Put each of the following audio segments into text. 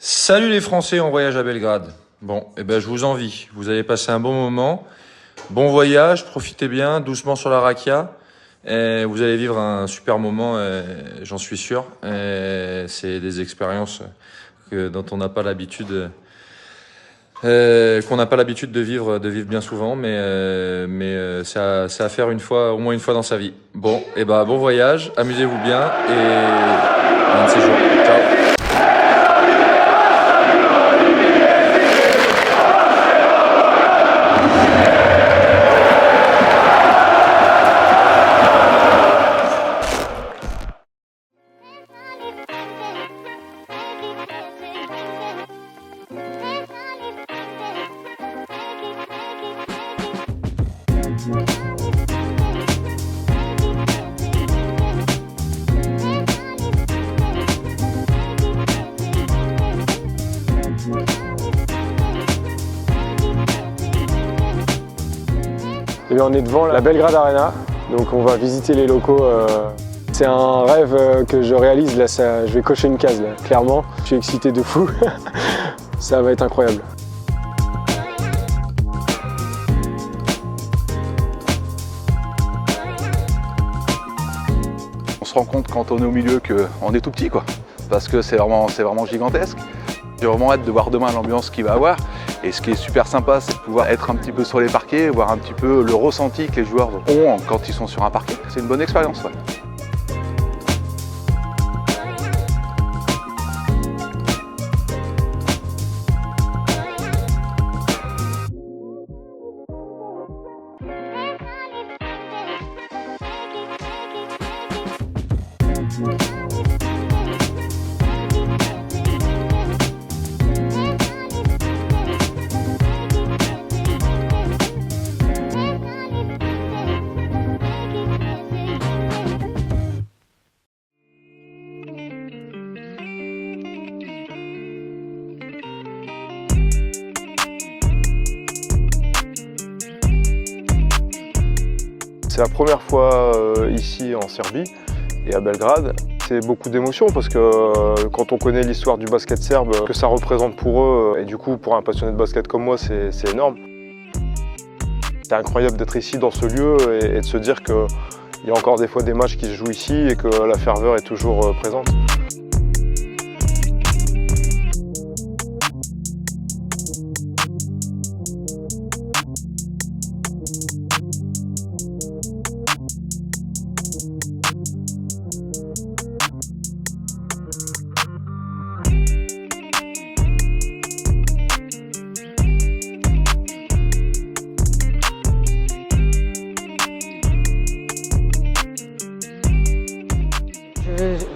Salut les Français en voyage à Belgrade. Bon, je vous envie. Vous allez passer un bon moment. Bon voyage, profitez bien, doucement sur la rakia. Et vous allez vivre un super moment, j'en suis sûr. C'est des expériences dont on n'a pas l'habitude, qu'on n'a pas l'habitude de vivre bien souvent, mais c'est à faire une fois, au moins une fois dans sa vie. Bon, bon voyage, amusez-vous bien et un de ces jours. Ciao. Et bien, on est devant la Belgrade Arena, donc on va visiter les locaux. C'est un rêve que je réalise, là, je vais cocher une case, là, clairement. Je suis excité de fou, ça va être incroyable. On se rend compte quand on est au milieu qu'on est tout petit, quoi, parce que c'est vraiment gigantesque. J'ai vraiment hâte de voir demain l'ambiance qu'il va avoir. Et ce qui est super sympa, c'est de pouvoir être un petit peu sur les parquets, voir un petit peu le ressenti que les joueurs ont quand ils sont sur un parquet. C'est une bonne expérience. Ouais. C'est la première fois ici en Serbie et à Belgrade. C'est beaucoup d'émotions parce que quand on connaît l'histoire du basket serbe, que ça représente pour eux, et du coup pour un passionné de basket comme moi, c'est énorme. C'est incroyable d'être ici dans ce lieu et de se dire qu'il y a encore des fois des matchs qui se jouent ici et que la ferveur est toujours présente.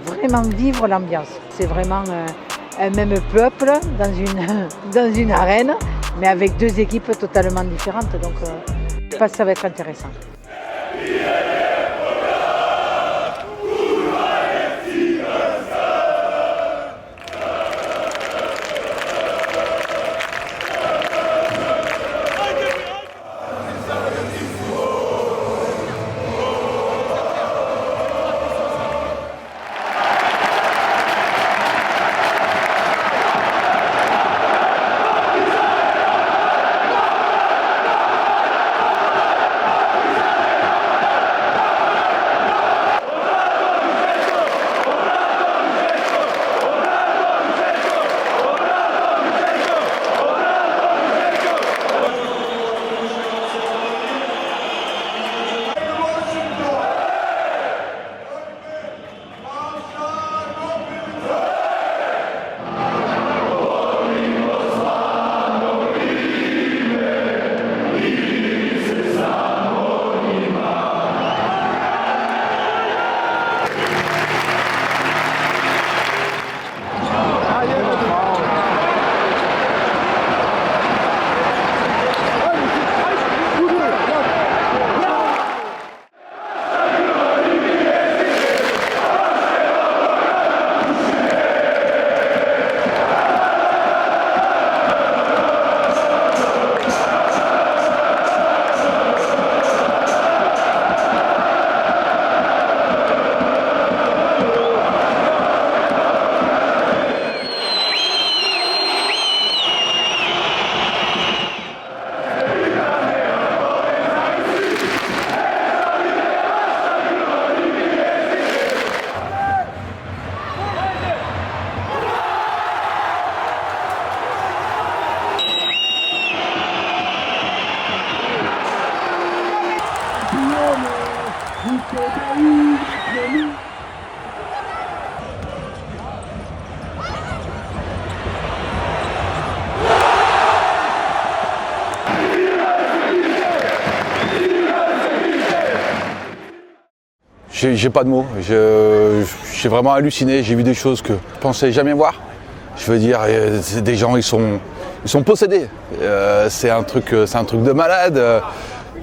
Vraiment vivre l'ambiance. C'est vraiment un même peuple dans une arène, mais avec deux équipes totalement différentes. Donc je pense que ça va être intéressant. J'ai pas de mots. J'ai vraiment halluciné. J'ai vu des choses que je pensais jamais voir. Je veux dire, c'est des gens, ils sont possédés. C'est un truc de malade.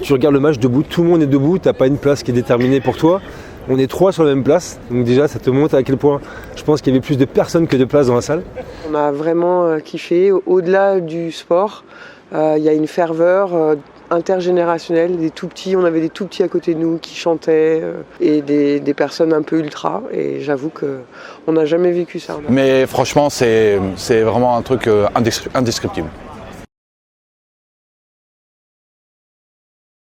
Tu regardes le match debout, tout le monde est debout, t'as pas une place qui est déterminée pour toi. On est 3 sur la même place, donc déjà ça te montre à quel point je pense qu'il y avait plus de personnes que de places dans la salle. On a vraiment kiffé. Au-delà du sport, il y a une ferveur intergénérationnelle, des tout petits. On avait des tout petits à côté de nous qui chantaient et des personnes un peu ultra. Et j'avoue qu'on n'a jamais vécu ça. Mais franchement, c'est vraiment un truc indescriptible.